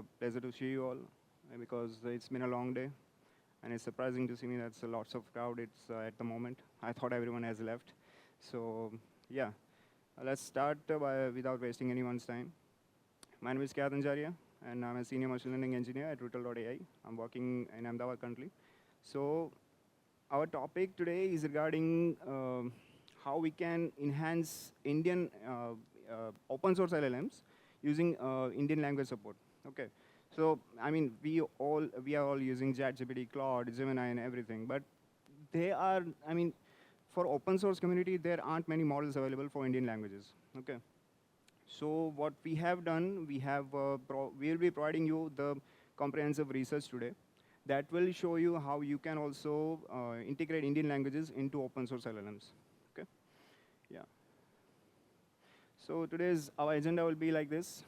a pleasure to see you all because it's been a long day, and it's surprising to see me that's lots of crowd. It's at the moment. I thought everyone has left, so yeah. Let's start without wasting anyone's time. My name is Khyat, and I'm a senior machine learning engineer at Rutal.ai. I'm working in Ahmedabad currently. So our topic today is regarding how we can enhance Indian open source LLMs using Indian language support. Okay. So I mean, we are all using ChatGPT, Claude, Gemini, and everything. But they are, I mean, for open source community, there aren't many models available for Indian languages. Okay. So what we have done, we will be providing you the comprehensive research today that will show you how you can also integrate Indian languages into open source LLMs. Okay. Yeah. So our agenda will be like this.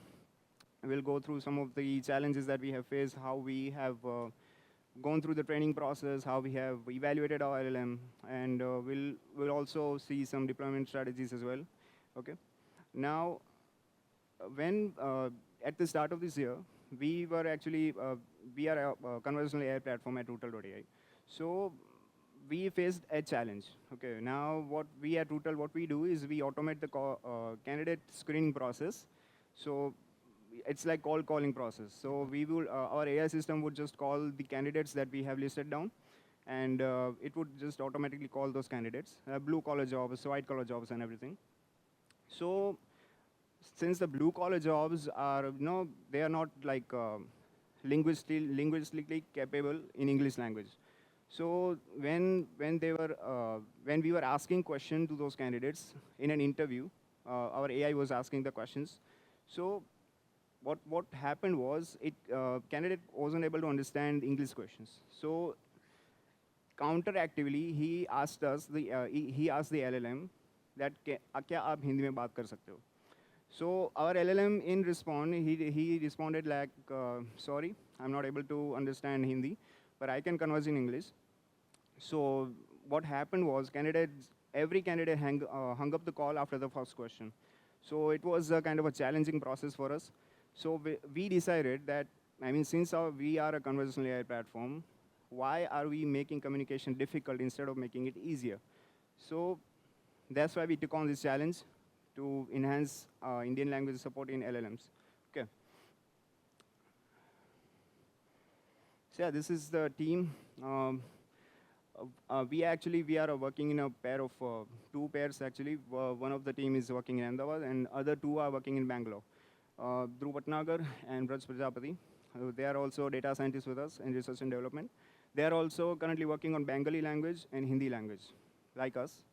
We'll go through some of the challenges that we have faced, how we have gone through the training process, how we have evaluated our LLM, and we'll also see some deployment strategies as well. Okay. Now, when at the start of this year, we were actually we are a conversational AI platform at Rutal.ai. So we faced a challenge. Okay. Now, what we at Rutal, what we do is we automate the candidate screening process. So it's like call calling process. So we will our AI system would just call the candidates that we have listed down, and it would just automatically call those candidates, blue collar jobs, white collar jobs, and everything. So since the blue collar jobs are, they are not like linguistically capable in English language. So when we were asking questions to those candidates in an interview, our AI was asking the questions. So what happened was candidate wasn't able to understand English questions. So counteractively, he asked us he asked the LLM that क्या आप हिंदी में बात कर सकते हो? So our LLM in response, he responded like, sorry, I'm not able to understand Hindi, but I can converse in English. So what happened was every candidate hung up the call after the first question. So it was a kind of a challenging process for us. So we decided that, I mean, since we are a conversational AI platform, why are we making communication difficult instead of making it easier? So that's why we took on this challenge to enhance Indian language support in LLMs. Okay. So yeah, this is the team. We are working in a pair of two pairs actually. One of the team is working in Ahmedabad, and other two are working in Bangalore. Dhruv Bhatnagar and Braj Prajapati. They are also data scientists with us in research and development. They are also currently working on Bengali language and Hindi language, like us.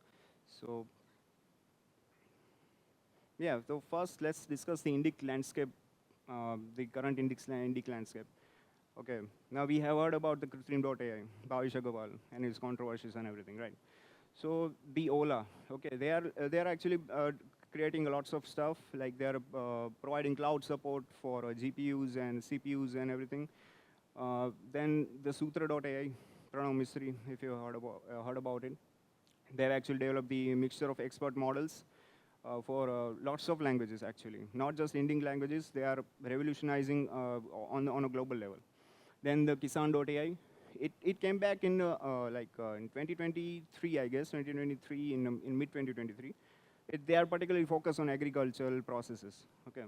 So yeah, so first let's discuss the Indic landscape, the current Indic landscape. Okay, now we have heard about the Kritrim.ai, Bhavish Agarwal, and his controversies and everything, right? So the Ola, okay, they are actually creating lots of stuff, like they are providing cloud support for GPUs and CPUs and everything. Then the Sutra.ai, Pranav Misri, if you heard about it, they've actually developed the mixture of expert models for lots of languages, actually. Not just Indian languages, they are revolutionizing on a global level. Then the Kisan.ai, it came back in in 2023, I guess, 2023, in mid-2023. They are particularly focused on agricultural processes. Okay.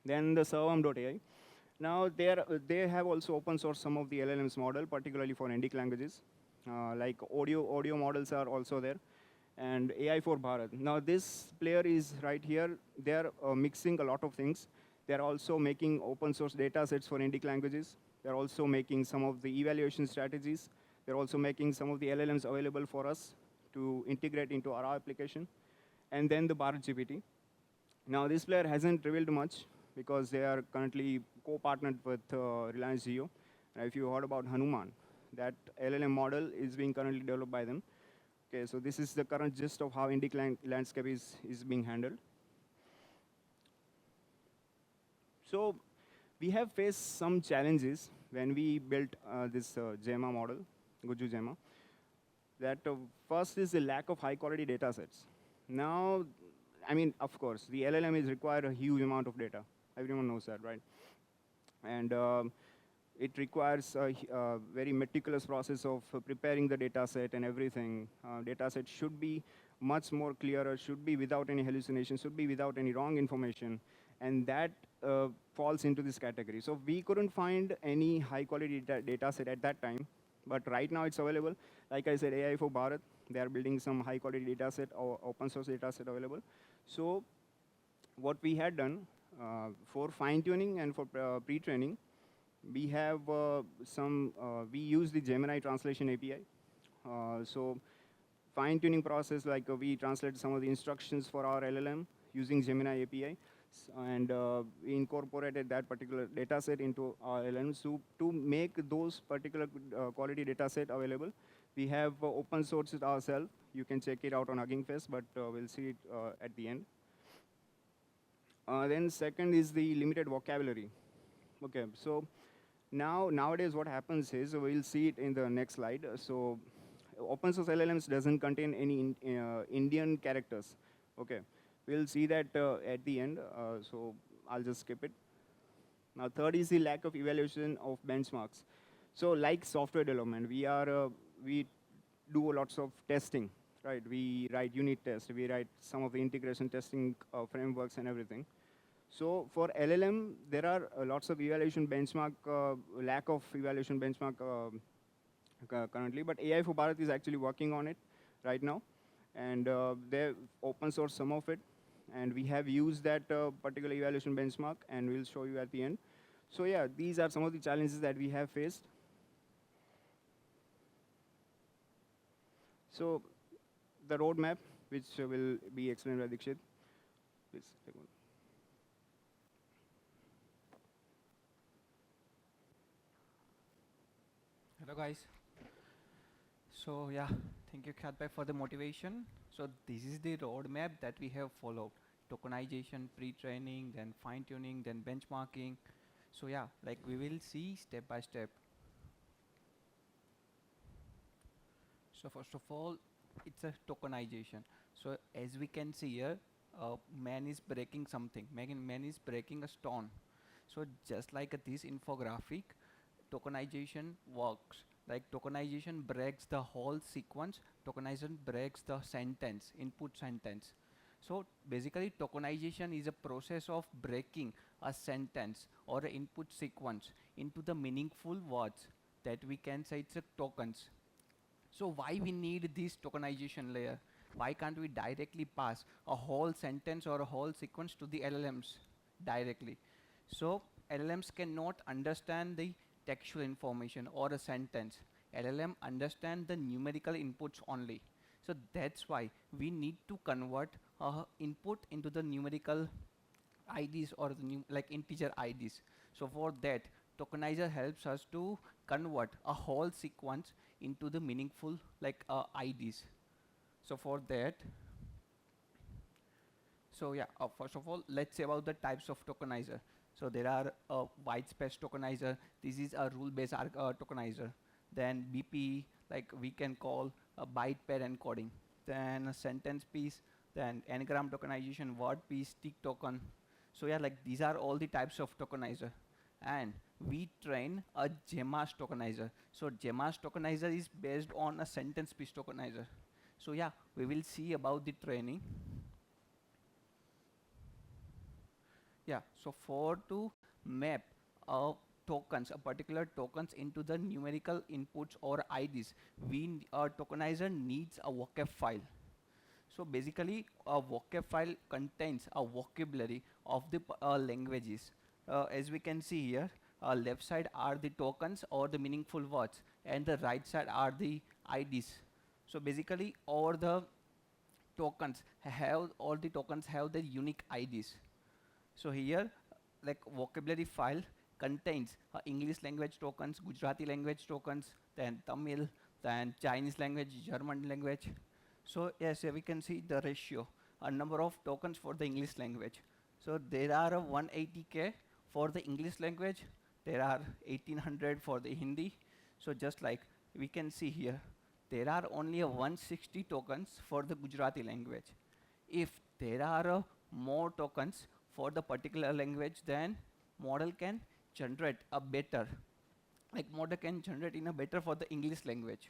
Then the Servam.ai. Now they have also open sourced some of the LLMs model, particularly for Indic languages. Like audio models are also there. And AI for Bharat. Now this player is right here. They are mixing a lot of things. They are also making open source data sets for Indic languages. They're also making some of the evaluation strategies. They're also making some of the LLMs available for us to integrate into our application. And then the Bharat GPT. Now this player hasn't revealed much because they are currently co-partnered with Reliance Jio. If you heard about Hanuman, that LLM model is being currently developed by them. Okay, so this is the current gist of how Indic landscape is being handled. So we have faced some challenges when we built this Gemma model, Guju Gemma. That first is the lack of high quality data sets. Now, I mean, of course, the LLM is require a huge amount of data. Everyone knows that, right? And it requires a very meticulous process of preparing the data set and everything. Data set should be much more clearer, should be without any hallucination, should be without any wrong information. And that falls into this category. So we couldn't find any high quality data set at that time. But right now it's available. Like I said, AI for Bharat, they are building some high quality data set or open source data set available. So what we had done for fine tuning and for pre-training, we have we use the Gemini translation API. So fine-tuning process, like we translate some of the instructions for our LLM using Gemini API, and we incorporated that particular data set into our LLM. So to make those particular quality data set available, we have open sourced it ourselves. You can check it out on Hugging Face, but we'll see it at the end. Then second is the limited vocabulary. Okay, so nowadays what happens is, we'll see it in the next slide. So open source LLMs doesn't contain any Indian characters. Okay, we'll see that at the end. So I'll just skip it. Now third is the lack of evaluation of benchmarks. So like software development, we do lots of testing, right? We write unit tests, we write some of the integration testing frameworks and everything. So for LLM, there are lots of evaluation benchmark, lack of evaluation benchmark currently, but AI for Bharat is actually working on it right now. And they open source some of it. And we have used that particular evaluation benchmark, and we'll show you at the end. So yeah, these are some of the challenges that we have faced. So the roadmap, which will be explained by Dixit. Please take one. Hello guys. So yeah, thank you Khyat for the motivation. So this is the roadmap that we have followed. Tokenization, pre-training, then fine-tuning, then benchmarking. So yeah, like we will see step by step. So first of all, it's a tokenization. So as we can see here, man is breaking something. Man is breaking a stone. So just like this infographic, tokenization works. Like tokenization breaks the whole sequence. Tokenization breaks the sentence, input sentence. So basically tokenization is a process of breaking a sentence or an input sequence into the meaningful words that we can say it's a tokens. So why we need this tokenization layer? Why can't we directly pass a whole sentence or a whole sequence to the LLMs directly? So LLMs cannot understand the textual information or a sentence. LLM understand the numerical inputs only. So that's why we need to convert input into the numerical IDs or the like integer IDs. So for that, tokenizer helps us to convert a whole sequence into the meaningful like IDs. So for that, so yeah, first of all, let's say about the types of tokenizer. So there are white space tokenizer. This is a rule-based tokenizer. Then BP, like we can call a byte pair encoding. Then a sentence piece. Then n-gram tokenization, word piece, tick token. So yeah, like these are all the types of tokenizer. And we train a Gemma tokenizer. So Gemma tokenizer is based on a SentencePiece Tokenizer. So yeah, we will see about the training. Yeah, so for to map tokens, a particular tokens into the numerical inputs or IDs, a tokenizer needs a vocab file. So basically, a vocab file contains a vocabulary of the languages. As we can see here, left side are the tokens or the meaningful words, and the right side are the IDs. So basically, all the tokens have the unique IDs. So here, like vocabulary file contains English language tokens, Gujarati language tokens, then Tamil, then Chinese language, German language. So yes, we can see the ratio, a number of tokens for the English language. So there are 180k for the English language, there are 1800 for the Hindi. So just like we can see here, there are only 160 tokens for the Gujarati language. If there are more tokens for the particular language, then model can generate a better, like model can generate in a better for the English language.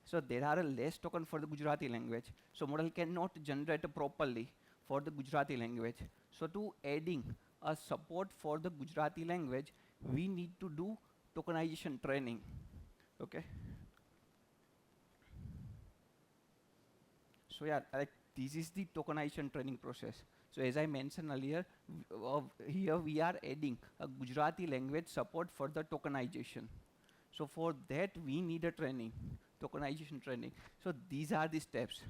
So there are a less token for the Gujarati language. So model cannot generate properly for the Gujarati language. So to adding a support for the Gujarati language, we need to do tokenization training. Okay. So yeah, like this is the tokenization training process. So as I mentioned earlier, here we are adding a Gujarati language support for the tokenization. So for that we need a training, tokenization training. So these are the steps.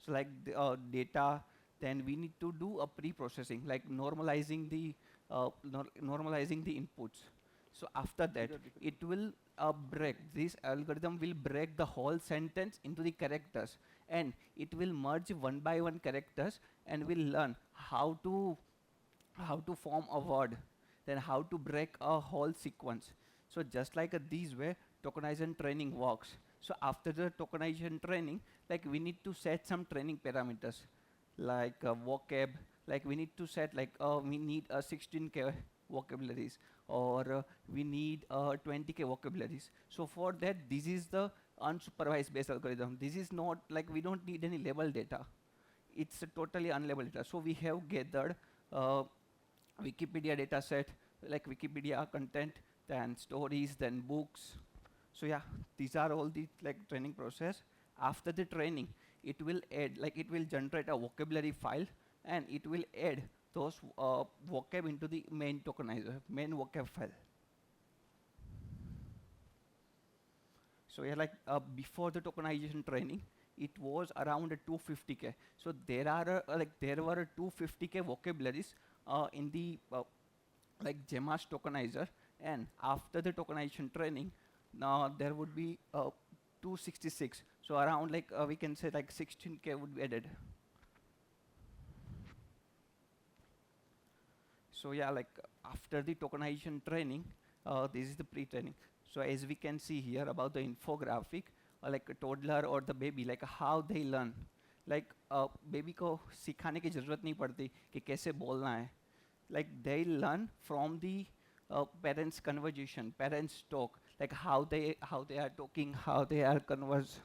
So like the, data, then we need to do a pre-processing, like normalizing the inputs. So after that, it will break, this algorithm will break the whole sentence into the characters, and it will merge one by one characters, and will learn how to form a word, then how to break a whole sequence. So just like this way tokenization training works. So after the tokenization training, like we need to set some training parameters, like vocab, like we need to set like we need a 16k vocabularies, or we need 20k vocabularies. So for that, this is the unsupervised based algorithm. This is not like we don't need any label data. It's a totally unlabeled data. So we have gathered Wikipedia data set, like Wikipedia content, then stories, then books. So yeah, these are all the like training process. After the training, it will add, like it will generate a vocabulary file, and it will add those vocab into the main tokenizer, main vocab file. So yeah, like before the tokenization training, it was around 250k. So there are like there were 250k vocabularies in the like Gemma's tokenizer, and after the tokenization training, now there would be 266. So around like we can say like 16k would be added. So yeah, like after the tokenization training, this is the pre-training. So as we can see here about the infographic, like a toddler or the baby, like how they learn. Like baby को सिखाने की ज़रूरत नहीं पड़ती कि कैसे बोलना है. Like they learn from the parents' conversation, parents' talk, like how they are talking, how they are converse.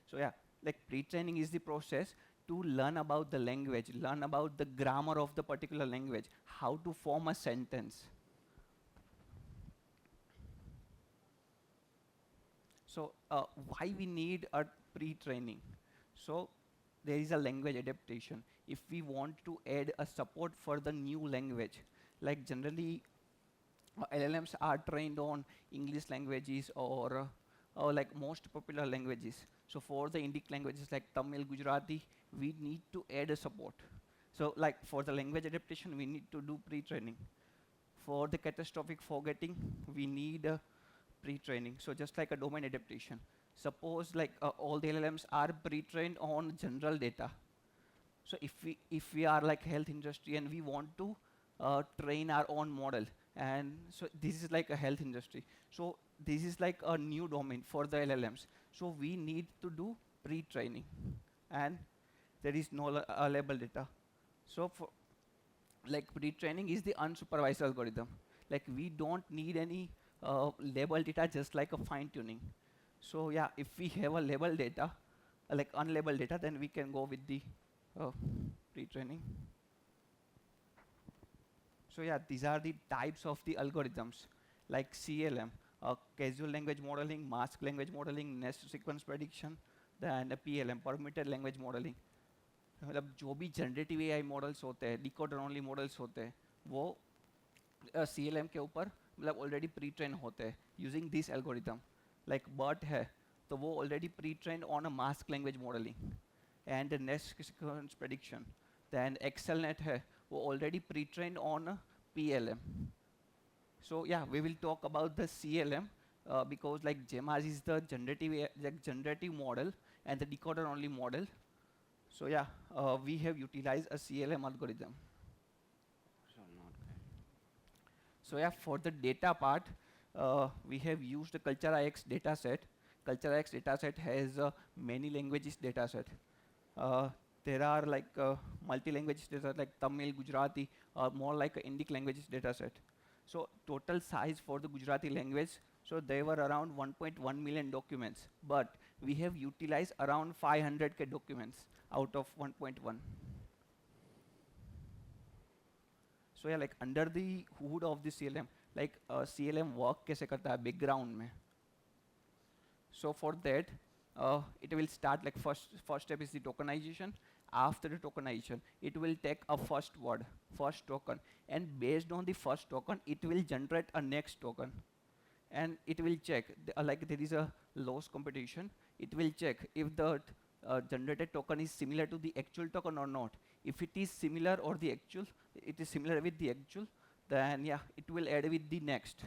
So yeah, like pre-training is the process to learn about the language, learn about the grammar of the particular language, how to form a sentence. So why we need a pre-training? So there is a language adaptation. If we want to add a support for the new language, like generally LLMs are trained on English languages or like most popular languages. So for the Indic languages like Tamil, Gujarati, we need to add a support. So like for the language adaptation, we need to do pre-training. For the catastrophic forgetting, we need pre-training. So just like a domain adaptation. Suppose like all the LLMs are pre-trained on general data. So if we are like health industry and we want to train our own model, and so this is like a health industry. So this is like a new domain for the LLMs. So we need to do pre-training, and there is no label data. So for like pre-training is the unsupervised algorithm. Like we don't need any label data, just like a fine-tuning. So yeah, if we have a label data, like unlabeled data, then we can go with the pre-training. So yeah, these are the types of the algorithms, like CLM, casual language modeling, mask language modeling, nest sequence prediction, then PLM, permitted language modeling. मतलब जो भी generative AI models होते हैं, decoder only models होते हैं, वो CLM के ऊपर मतलब ऑलरेडी प्री ट्रेन होते हैं using this algorithm. Like BERT है तो वो already pre train on a mask language modelling and next sequence prediction. Then XLNet है वो already pre train on PLM. So yeah, we will talk about the CLM because like Gemma is the generative model and the decoder only model. So yeah, we have utilized a CLM algorithm. So yeah, for the data part, we have used the Culture-IX dataset. Culture-IX dataset has many languages dataset. There are like multi-languages data like Tamil, Gujarati, more like a Indic languages dataset. So total size for the Gujarati language, so they were around 1.1 million documents, but we have utilized around 500k documents out of 1.1. So yeah, like under the hood of the CLM, like CLM work कैसे करता है background में. So for that, it will start like first step is the tokenization. After the tokenization, it will take a first word, first token, and based on the first token, it will generate a next token, and it will check like there is a loss competition. It will check if the generated token is similar to the actual token or not. If it is similar or the actual, it is similar with the actual, then yeah, it will add with the next.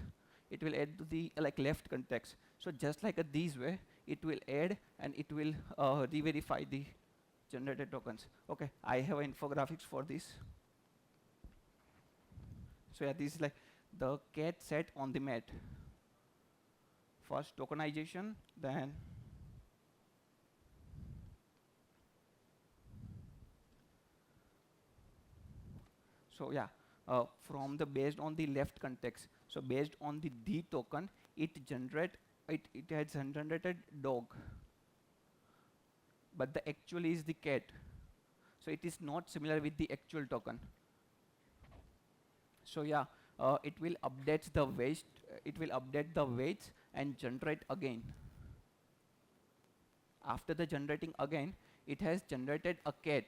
It will add to the like left context. So just like this way, it will add and it will re-verify the generated tokens. Okay, I have infographics for this. So yeah, this is like the cat set on the mat. First tokenization, then so yeah, from the based on the left context. So based on the D token, it has generated dog, but the actual is the cat. So it is not similar with the actual token. So yeah, it will update the weight. It will update the weights and generate again. After the generating again, it has generated a cat.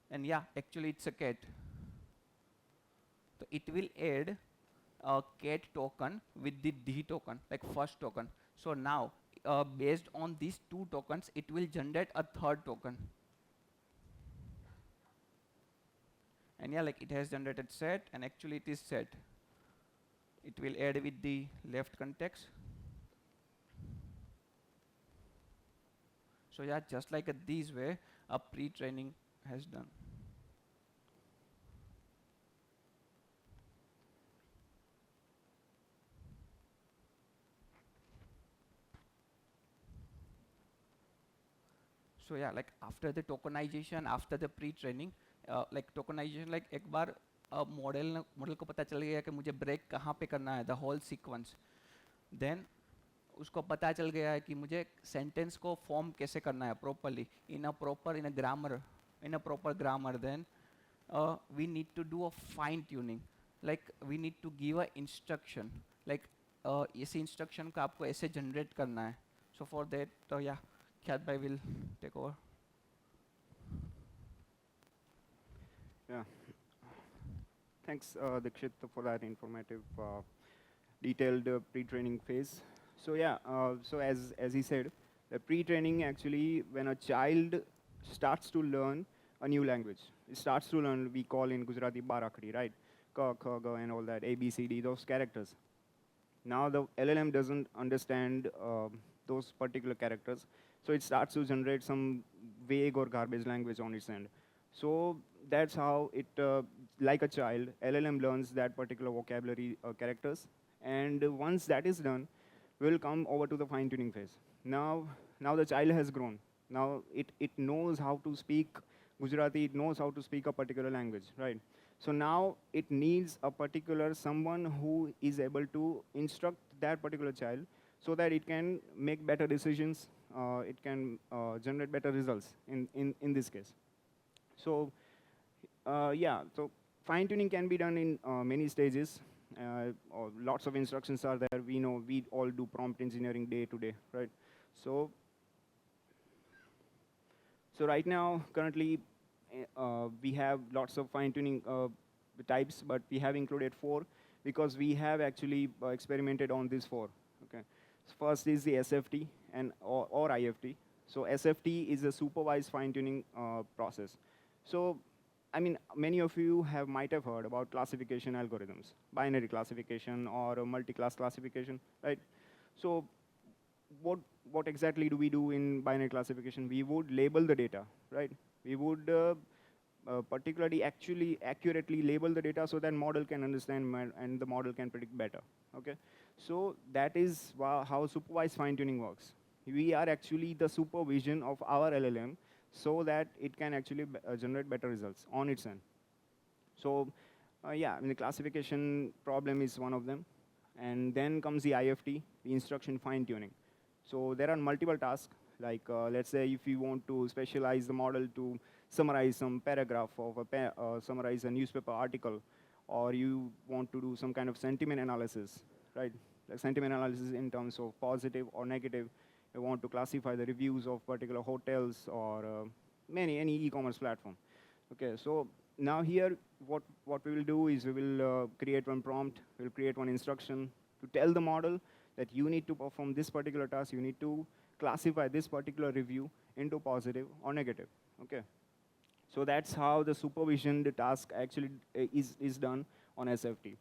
And yeah, actually it's a cat. So it will add a cat token with the D token, like first token. So now, based on these two tokens, it will generate a third token. And yeah, like it has generated set, and actually it is set. It will add with the left context. So yeah, just like this way, a pre-training has done. So yeah, like after the tokenization, after the pre-training, like tokenization, like एक बार model को पता चल गया कि मुझे break कहाँ पे करना है, the whole sequence. Then उसको पता चल गया है कि मुझे सेंटेंस को फॉर्म कैसे करना है properly in a proper grammar. Then we need to do a fine tuning, like we need to give a instruction, like इस instruction को आपको ऐसे generate करना है. So for that, yeah, Khyat bhai will take over. Yeah. Thanks, Dixit, for that informative, detailed pre-training phase. So yeah, so as he said, the pre-training actually when a child starts to learn a new language, it starts to learn, we call in Gujarati barakdi, right? Ka, kha, ga, and all that, A, B, C, D, those characters. Now the LLM doesn't understand those particular characters, so it starts to generate some vague or garbage language on its end. So that's how it, like a child, LLM learns that particular vocabulary characters, and once that is done, we'll come over to the fine-tuning phase. Now the child has grown. Now it knows how to speak Gujarati, it knows how to speak a particular language, right? So now it needs a particular someone who is able to instruct that particular child so that it can make better decisions, it can generate better results in this case. So yeah, so fine-tuning can be done in many stages. Lots of instructions are there. We know we all do prompt engineering day to day, right? So right now, currently, we have lots of fine-tuning types, but we have included 4 because we have actually experimented on these 4. Okay, so first is the SFT and or IFT. So SFT is a supervised fine-tuning process. So I mean, many of you might have heard about classification algorithms, binary classification or multi-class classification, right? So what exactly do we do in binary classification? We would label the data, right? We would particularly actually accurately label the data so that model can understand and the model can predict better, okay? So that is how supervised fine-tuning works. We are actually the supervision of our LLM so that it can actually generate better results on its end. So yeah, I mean, the classification problem is one of them. And then comes the IFT, the instruction fine-tuning. So there are multiple tasks, like let's say if you want to specialize the model to summarize some paragraph of summarize a newspaper article, or you want to do some kind of sentiment analysis, right? Like sentiment analysis in terms of positive or negative. You want to classify the reviews of particular hotels or any e-commerce platform. Okay, so now here, what we will do is we will create one prompt, we'll create one instruction to tell the model that you need to perform this particular task, you need to classify this particular review into positive or negative. Okay, so that's how the supervision task actually is done on SFT.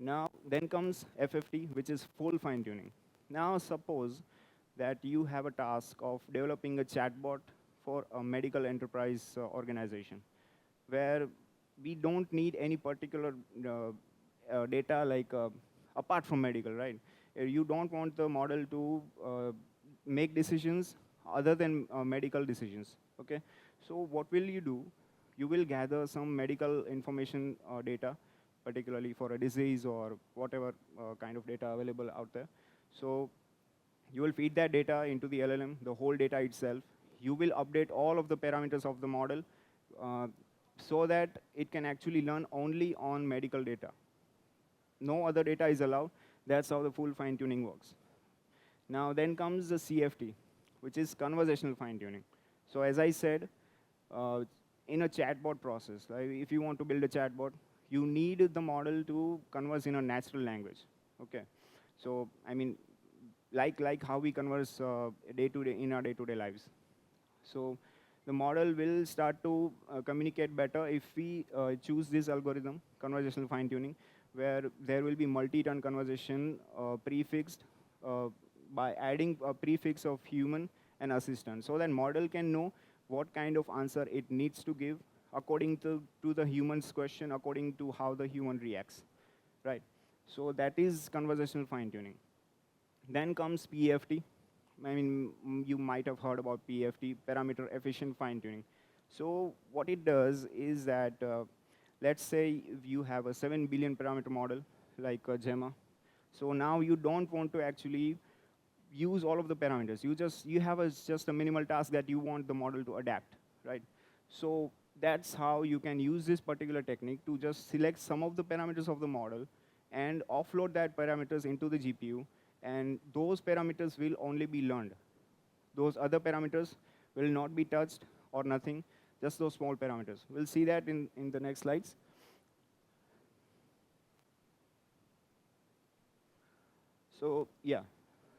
Now, then comes FFT, which is full fine-tuning. Now, suppose that you have a task of developing a chatbot for a medical enterprise organization, where we don't need any particular data like apart from medical, right? You don't want the model to make decisions other than medical decisions, okay? So what will you do? You will gather some medical information data, particularly for a disease or whatever kind of data available out there. So you will feed that data into the LLM, the whole data itself. You will update all of the parameters of the model uh, so that it can actually learn only on medical data. No other data is allowed. That's how the full fine-tuning works. Now, then comes the CFT, which is conversational fine-tuning. So as I said, uh, in a chatbot process, like if you want to build a chatbot, you need the model to converse in a natural language. Okay, so I mean, like how we converse day to day in our day-to-day lives. So the model will start to communicate better if we choose this algorithm, conversational fine-tuning, where there will be multi-turn conversation prefixed by adding a prefix of human and assistant, so that model can know what kind of answer it needs to give according to the human's question, according to how the human reacts, right? So that is conversational fine-tuning. Then comes PFT. I mean, you might have heard about PFT, parameter efficient fine-tuning. So what it does is that, let's say if you have a 7 billion parameter model like Gemma. So now you don't want to actually use all of the parameters. You have just a minimal task that you want the model to adapt, right? So that's how you can use this particular technique to just select some of the parameters of the model and offload that parameters into the GPU, and those parameters will only be learned. Those other parameters will not be touched or nothing, just those small parameters. We'll see that in the next slides. So yeah,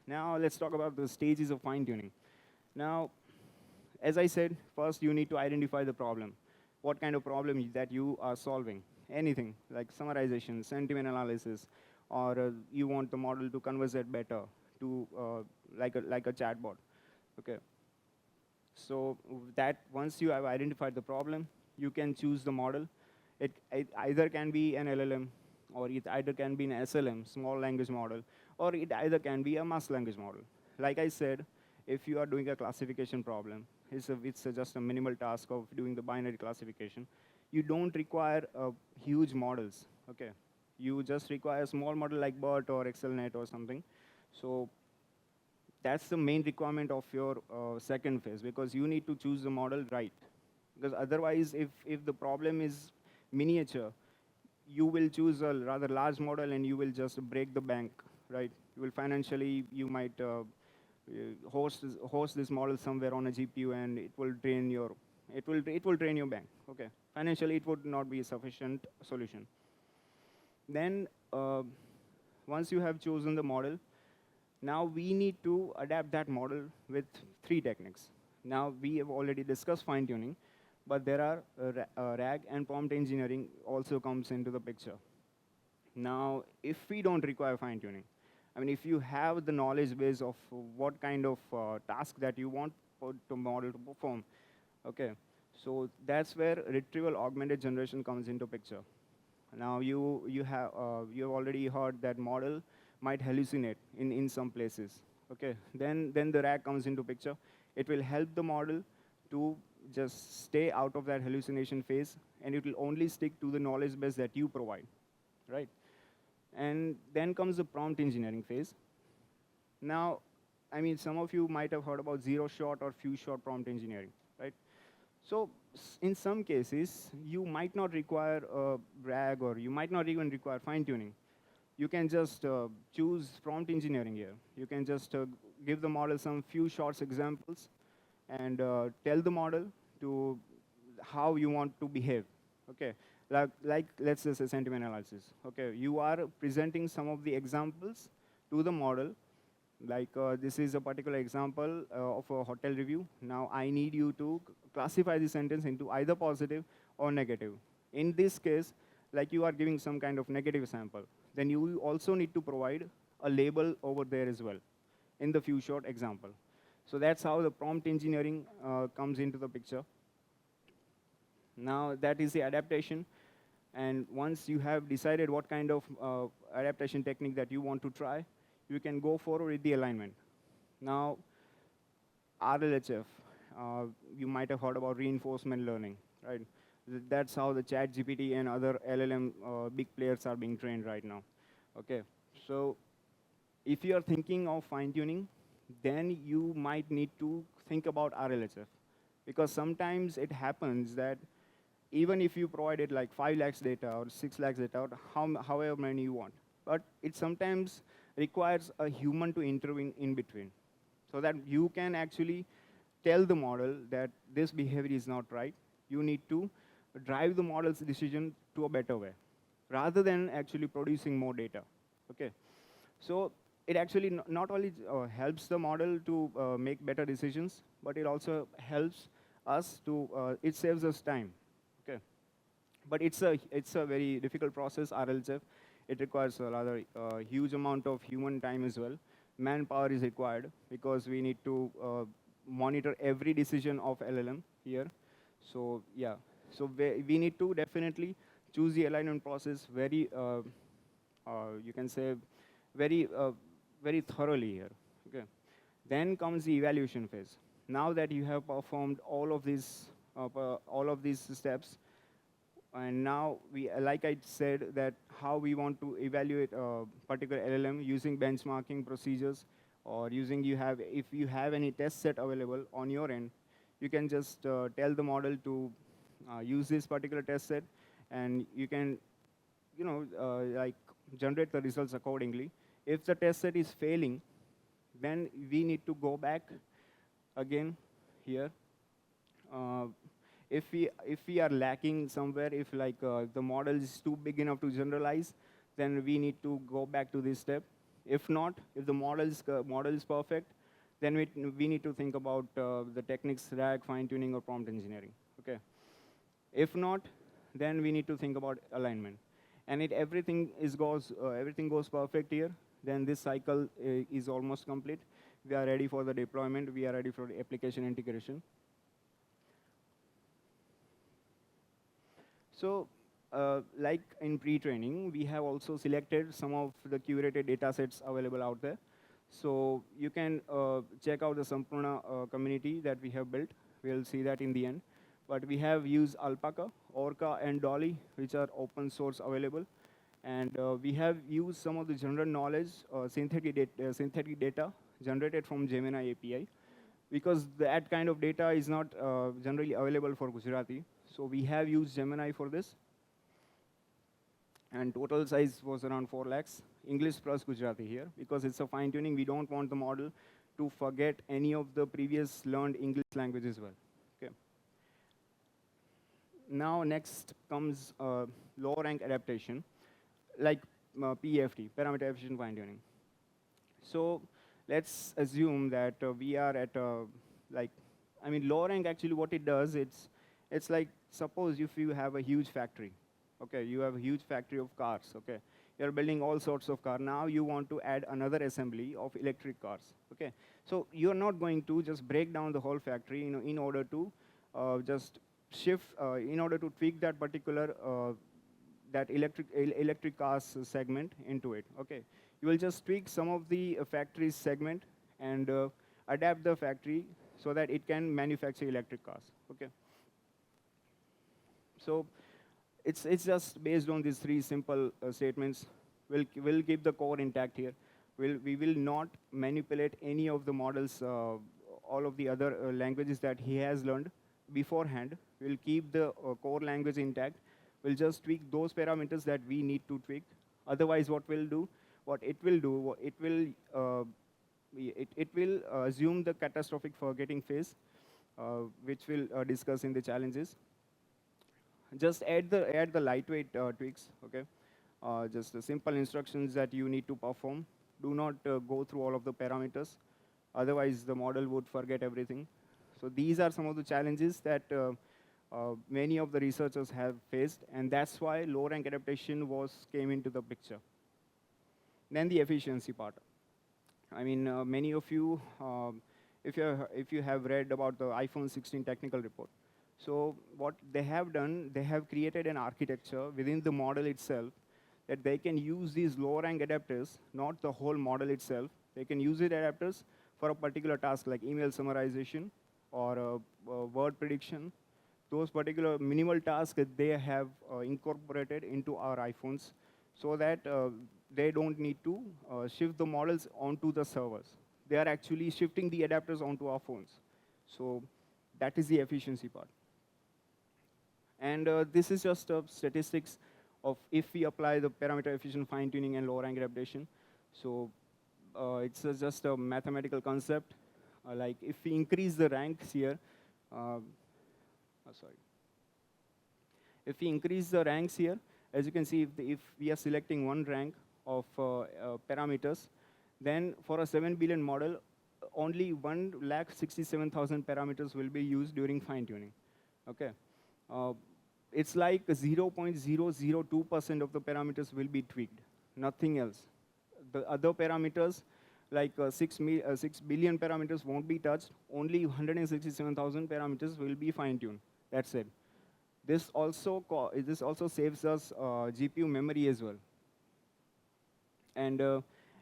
now let's talk about the stages of fine-tuning. Now, as I said, first you need to identify the problem. What kind of problem that you are solving? Anything, like summarization, sentiment analysis, or you want the model to converse it better to like a chatbot. Okay. So that once you have identified the problem, you can choose the model. It either can be an LLM, or it either can be an SLM, small language model, or it either can be a mass language model. Like I said, if you are doing a classification problem, it's just a minimal task of doing the binary classification. You don't require huge models, okay? You just require a small model like BERT or ExcelNet or something. So that's the main requirement of your second phase, because you need to choose the model right. Because otherwise, if the problem is miniature, you will choose a rather large model and you will just break the bank, right? You will financially, you might host this model somewhere on a GPU, and it will drain your bank. Okay, financially it would not be a sufficient solution. Then once you have chosen the model, now we need to adapt that model with three techniques. Now we have already discussed fine tuning, but there are RAG and prompt engineering also comes into the picture. Now, if we don't require fine tuning, I mean, if you have the knowledge base of what kind of task that you want the model to perform, okay, so that's where retrieval augmented generation comes into picture. Now you have already heard that model might hallucinate in some places. Okay, then the RAG comes into picture. It will help the model to just stay out of that hallucination phase and it will only stick to the knowledge base that you provide, right? And then comes the prompt engineering phase. Now, I mean, some of you might have heard about zero-shot or few-shot prompt engineering, right? So in some cases, you might not require a RAG, or you might not even require fine-tuning. You can just choose prompt engineering here. You can just give the model some few shots examples and tell the model to how you want to behave. Okay, like let's just say sentiment analysis. Okay, you are presenting some of the examples to the model. Like this is a particular example of a hotel review. Now I need you to classify the sentence into either positive or negative. In this case, like you are giving some kind of negative sample, then you also need to provide a label over there as well in the few short example. So that's how the prompt engineering comes into the picture. Now that is the adaptation. And once you have decided what kind of adaptation technique that you want to try, you can go forward with the alignment. Now, RLHF, you might have heard about reinforcement learning, right? That's how the ChatGPT and other LLM big players are being trained right now. Okay, so if you are thinking of fine-tuning, then you might need to think about RLHF. Because sometimes it happens that even if you provided like 5 lakhs data or 6 lakhs data, or however many you want, but it sometimes requires a human to intervene in between, so that you can actually tell the model that this behavior is not right. You need to drive the model's decision to a better way, rather than actually producing more data. Okay, so it actually not only helps the model to make better decisions, but it also helps us to, it saves us time. Okay, but it's a very difficult process, RLHF. It requires a rather huge amount of human time as well. Manpower is required because we need to monitor every decision of LLM here. So yeah, so we need to definitely choose the alignment process very, you can say, very, very thoroughly here. Okay. Then comes the evaluation phase. Now that you have performed all of these steps, and now like I said, that how we want to evaluate a particular LLM using benchmarking procedures, or using if you have any test set available on your end, you can just tell the model to use this particular test set, and you can, like generate the results accordingly. If the test set is failing, then we need to go back again here. If we are lacking somewhere, if like the model is too big enough to generalize, then we need to go back to this step. If not, if the model is perfect, then we need to think about the techniques, RAG, fine-tuning, or prompt engineering. Okay. If not, then we need to think about alignment. And everything goes perfect here, then this cycle is almost complete. We are ready for the deployment. We are ready for the application integration. So like in pre-training, we have also selected some of the curated data sets available out there. So you can check out the Sampurna community that we have built. We'll see that in the end. But we have used Alpaca, Orca, and Dolly, which are open source available. And we have used some of the general knowledge, synthetic data generated from Gemini API, because that kind of data is not generally available for Gujarati. So we have used Gemini for this. And total size was around 4 lakhs, English plus Gujarati here, because it's a fine-tuning. We don't want the model to forget any of the previous learned English language as well. Okay. Now next comes low-rank adaptation, like PEFT, parameter efficient fine-tuning. So let's assume that we are at low rank. Actually, what it does, it's like, suppose if you have a huge factory. Okay, you have a huge factory of cars. Okay, you're building all sorts of cars. Now you want to add another assembly of electric cars. Okay, so you're not going to just break down the whole factory, in order to just shift, in order to tweak that particular that electric cars segment into it. Okay, you will just tweak some of the factory's segment and adapt the factory so that it can manufacture electric cars. Okay. So it's just based on these three simple statements. We'll keep the core intact here. We will not manipulate any of the models, all of the other languages that he has learned beforehand. We'll keep the core language intact. We'll just tweak those parameters that we need to tweak. Otherwise, what it will do, it will assume the catastrophic forgetting phase, which we'll discuss in the challenges. Just add the lightweight tweaks, okay? Just the simple instructions that you need to perform. Do not go through all of the parameters. Otherwise, the model would forget everything. So these are some of the challenges that many of the researchers have faced, and that's why low-rank adaptation came into the picture. Then the efficiency part. I mean, many of you, if you have read about the iPhone 16 technical report, so what they have done, they have created an architecture within the model itself that they can use these low-rank adapters, not the whole model itself. They can use it adapters for a particular task like email summarization or word prediction. Those particular minimal tasks that they have incorporated into our iPhones so that they don't need to shift the models onto the servers. They are actually shifting the adapters onto our phones. So that is the efficiency part. And this is just statistics of if we apply the parameter efficient fine-tuning and low-rank adaptation. So it's just a mathematical concept. Like if we increase the ranks here, if we increase the ranks here, as you can see, if we are selecting one rank of parameters, then for a 7 billion model, only 1,67,000 parameters will be used during fine-tuning. Okay. It's like 0.002% of the parameters will be tweaked, nothing else. The other parameters, like 6 billion parameters won't be touched, only 167,000 parameters will be fine-tuned. That's it. This also saves us GPU memory as well. And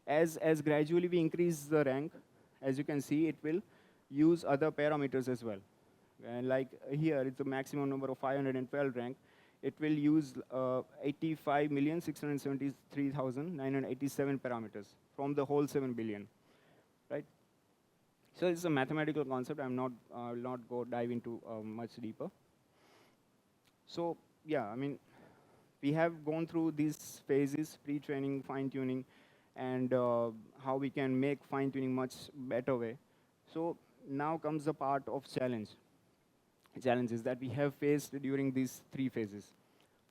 as gradually we increase the rank, as you can see, it will use other parameters as well. And like here, it's the maximum number of 512 rank. It will use 85,673,987 parameters from the whole 7 billion, right? So it's a mathematical concept. I will not dive into much deeper. So yeah, I mean, we have gone through these phases: pre-training, fine-tuning, and how we can make fine-tuning much better way. So now comes the part of challenges that we have faced during these three phases.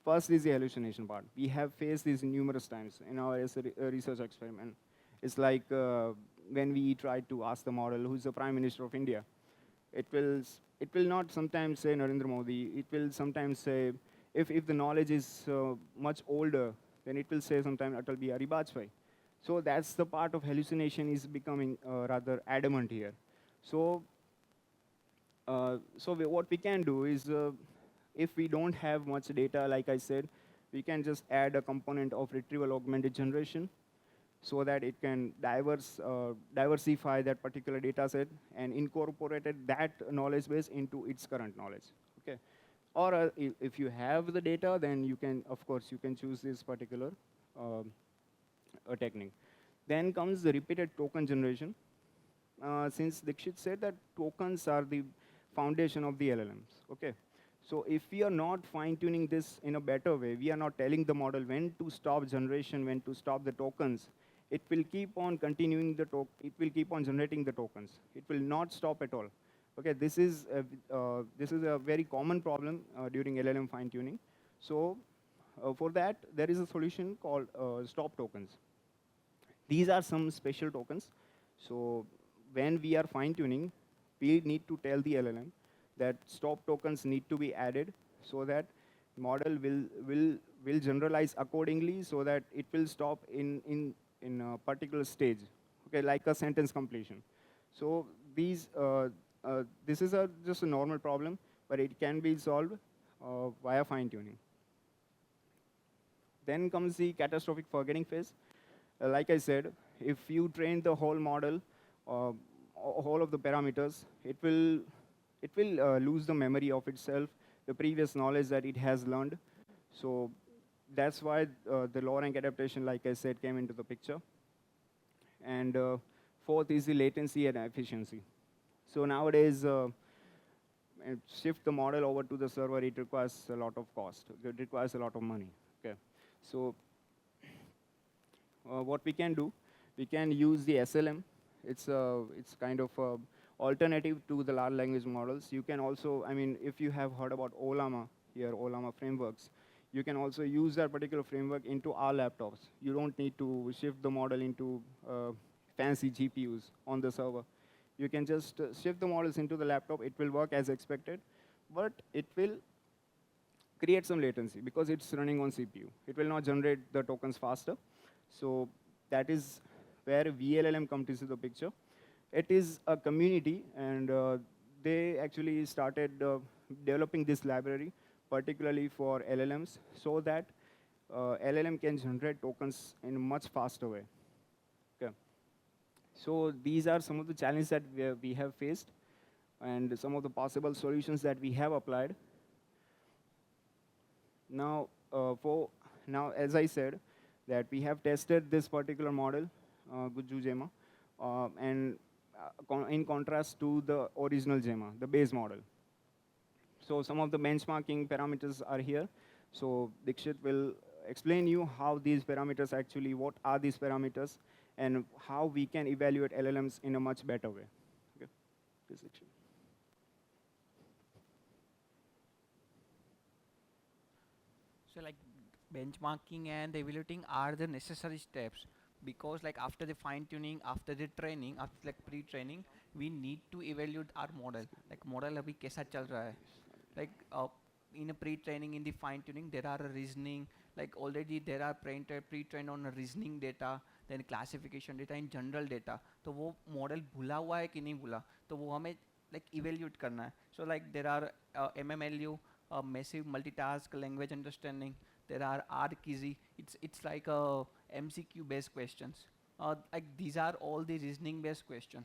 First is the hallucination part. We have faced this numerous times in our research experiment. It's like when we try to ask the model who's the Prime Minister of India. It will not sometimes say Narendra Modi. It will sometimes say, if the knowledge is much older, then it will say sometimes Atal Bihari Vajpayee. So that's the part of hallucination is becoming rather adamant here. So what we can do is, if we don't have much data, like I said, we can just add a component of retrieval augmented generation so that it can diversify that particular data set and incorporate that knowledge base into its current knowledge. Okay. Or if you have the data, then you can, of course, you can choose this particular technique. Then comes the repeated token generation. Since Dixit said that tokens are the foundation of the LLMs, okay? So if we are not fine-tuning this in a better way, we are not telling the model when to stop generation, when to stop the tokens, it will keep on continuing it will keep on generating the tokens. It will not stop at all. Okay, this is a very common problem during LLM fine-tuning. So for that, there is a solution called stop tokens. These are some special tokens. So when we are fine-tuning, we need to tell the LLM that stop tokens need to be added so that model will generalize accordingly so that it will stop in a particular stage, okay, like a sentence completion. So these this is just a normal problem, but it can be solved via fine-tuning. Then comes the catastrophic forgetting phase. Like I said, if you train the whole model, whole of the parameters, it will lose the memory of itself, the previous knowledge that it has learned. So that's why the low rank adaptation, like I said, came into the picture. And fourth is the latency and efficiency. So nowadays, and shift the model over to the server, it requires a lot of cost. It requires a lot of money. Okay, so what we can use the SLM. It's kind of a alternative to the large language models. You can also, I mean, if you have heard about Olama here, Olama frameworks, you can also use that particular framework into our laptops. You don't need to shift the model into fancy GPUs on the server. You can just shift the models into the laptop. It will work as expected, but it will create some latency because it's running on CPU. It will not generate the tokens faster. So that is where VLLM comes into the picture. It is a community, and they actually started developing this library, particularly for LLMs, so that LLM can generate tokens in a much faster way. Okay. So these are some of the challenges that we have faced, and some of the possible solutions that we have applied. Now, as I said, that we have tested this particular model, Gemma, and in contrast to the original Gemma, the base model. So some of the benchmarking parameters are here. So Dixit will explain you how these parameters actually, what are these parameters, and how we can evaluate LLMs in a much better way. Okay. Dixit. So like benchmarking and evaluating are the necessary steps, because like after the fine tuning, after the training, after like pre-training, we need to evaluate our model. Like model अभी कैसा चल रहा है? Like in a pre-training, in the fine tuning, there are a reasoning. Like already there are pre-trained on a reasoning data, then classification data in general data. तो वो model भुला हुआ है कि नहीं भुला? तो वो हमें like evaluate करना है. So like there are MMLU, massive multitask language understanding. There are RKZ. It's like a MCQ based questions. Like these are all the reasoning based question.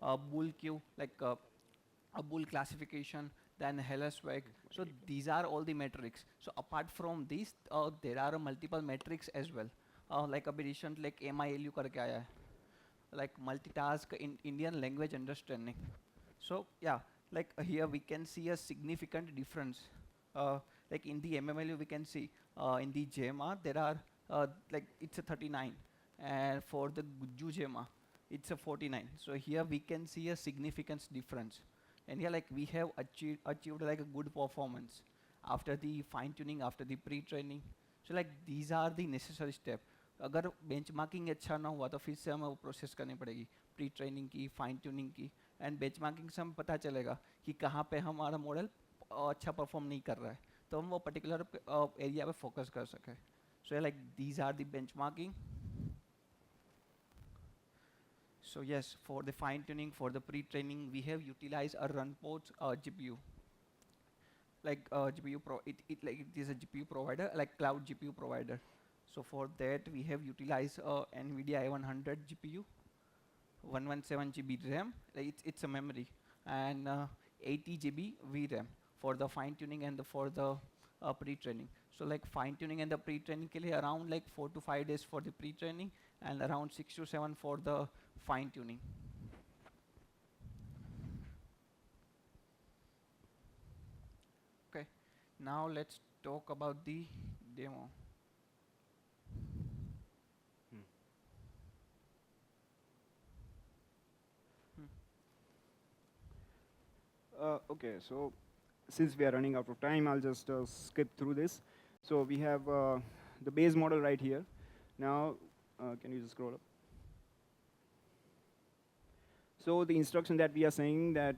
Bool Q, like a Bool classification, then Hellersweg. So these are all the metrics. So apart from these, there are multiple metrics as well. Like a recent like MILU करके आया है, like multitask in Indian language understanding. So yeah, like here we can see a significant difference. Like in the MMLU we can see in the Gemma there are like it's a 39, and for the Guju Gemma it's a 49. So here we can see a significant difference, and here like we have achieved like a good performance after the fine tuning, after the pre-training. So like these are the necessary step. अगर benchmarking अच्छा ना हुआ तो फिर से हमें वो process करनी पड़ेगी, प्री ट्रेनिंग की, फाइन ट्यूनिंग की, एंड बेंचमार्किंग से हमें पता चलेगा कि कहाँ पे हमारा मॉडल अच्छा परफॉर्म नहीं कर रहा है, तो हम वो पर्टिकुलर एरिया पे फोकस कर सकें. So like these are the benchmarking. So yes, for the fine tuning, for the pre-training, we have utilized a run ports GPU. Like GPU it is a GPU provider, like cloud GPU provider. So for that we have utilized NVIDIA i100 GPU, 117 GB RAM. Like it's a memory, and 80 GB VRAM for the fine tuning and for the pre-training. So like fine tuning and the pre-training के लिए around like 4 to 5 days for the pre-training, and around 6 to 7 for the fine tuning. Okay, now let's talk about the demo. Okay, so since we are running out of time, I'll just skip through this. So we have the base model right here. Now, can you just scroll up? So the instruction that we are saying that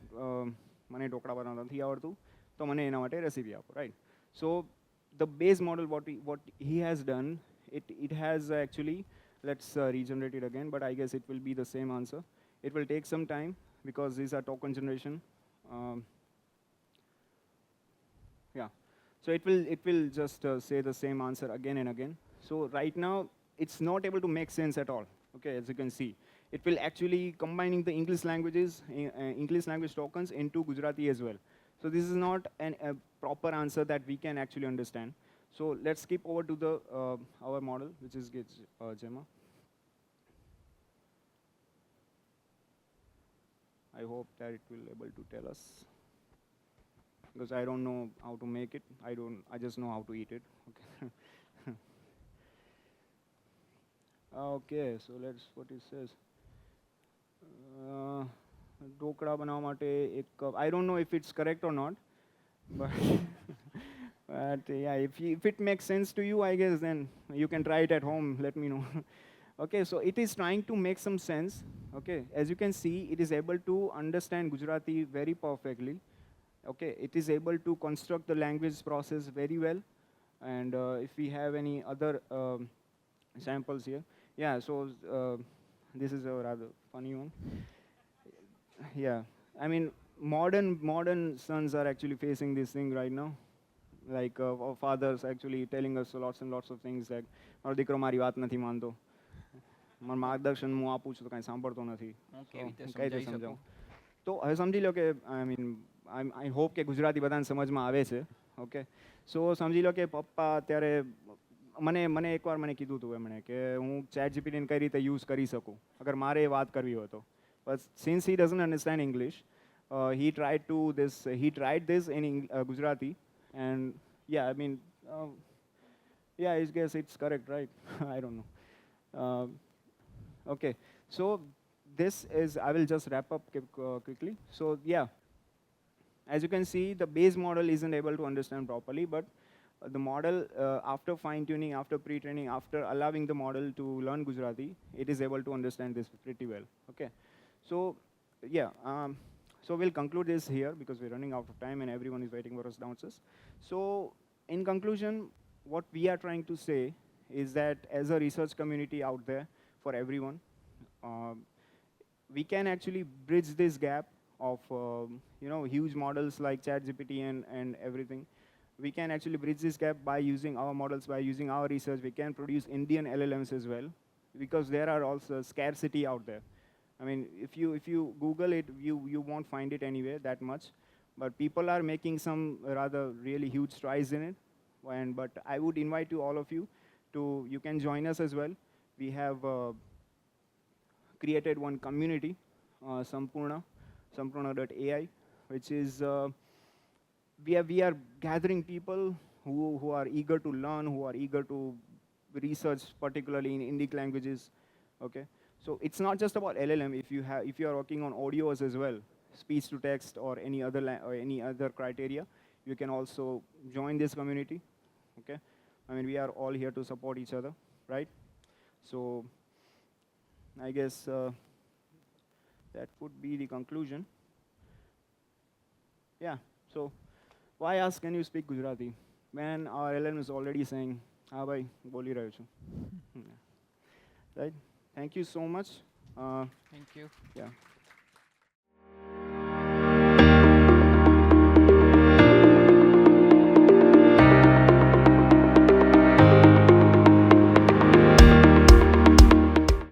મને ઢોકળા બનાવતા નથી આવડતું તો મને એના માટે recipe આપો, right? So the base model, what he has done, it has actually, let's regenerate it again, but I guess it will be the same answer. It will take some time because these are token generation. Yeah, so it will just say the same answer again and again. So right now it's not able to make sense at all. Okay, as you can see, it will actually combining the English languages, English language tokens into Gujarati as well. So this is not a proper answer that we can actually understand. So let's skip over to the our model, which is Gemma. I hope that it will able to tell us, because I don't know how to make it. I just know how to eat it. Okay. Okay, so let's what it says. Dhokla બનાવવા માટે એક cup. I don't know if it's correct or not, but but yeah, if it makes sense to you, I guess then you can try it at home. Let me know. Okay, so it is trying to make some sense. Okay, as you can see, it is able to understand Gujarati very perfectly. Okay, it is able to construct the language process very well. And if we have any other samples here, yeah. So this is a rather funny one. Yeah, I mean, modern sons are actually facing this thing right now. Like our fathers actually telling us lots and lots of things like, મારો દીકરો મારી વાત નથી માનતો, મારું માર્ગદર્શન હું આપું છું તો કાંઈ સાંભળતો નથી. કઈ રીતે સમજાવું? તો હવે સમજી લો કે I hope કે ગુજરાતી બધાને સમજમાં આવે છે. ઓકે, સો સમજી લો કે પપ્પા અત્યારે મને એકવાર મને કીધું હતું એમણે કે હું ચેટ જીપીટીને કઈ રીતે યુઝ કરી શકું અગર મારે વાત કરવી હોય તો. But since he doesn't understand English, he tried this in Gujarati, and yeah, I mean, yeah, I guess it's correct, right? I don't know. Okay, so this is, I will just wrap up quickly. So yeah, as you can see, the base model isn't able to understand properly, but the model, after fine-tuning, after pre-training, after allowing the model to learn Gujarati, it is able to understand this pretty well. Okay. So, yeah, so we'll conclude this here because we're running out of time and everyone is waiting for us downstairs. So, in conclusion, what we are trying to say is that as a research community out there for everyone, we can actually bridge this gap of huge models like ChatGPT and everything. We can actually bridge this gap by using our models, by using our research. We can produce Indian LLMs as well, because there are also scarcity out there. I mean, if you Google it, you won't find it anywhere that much. But people are making some rather really huge strides in it. But I would invite you, all of you, you can join us as well. We have created one community, Sampurna.ai, which is, we are gathering people who are eager to learn, who are eager to research, particularly in Indic languages. Okay. So it's not just about LLM. If you are working on audios as well, speech to text or any other criteria, you can also join this community. Okay, I mean, we are all here to support each other, right? So I guess that would be the conclusion. Yeah. So why ask, can you speak Gujarati? Man, our LLM is already saying, "Ah, bhai, boli rayo chu." Right? Thank you so much. Thank you. Yeah.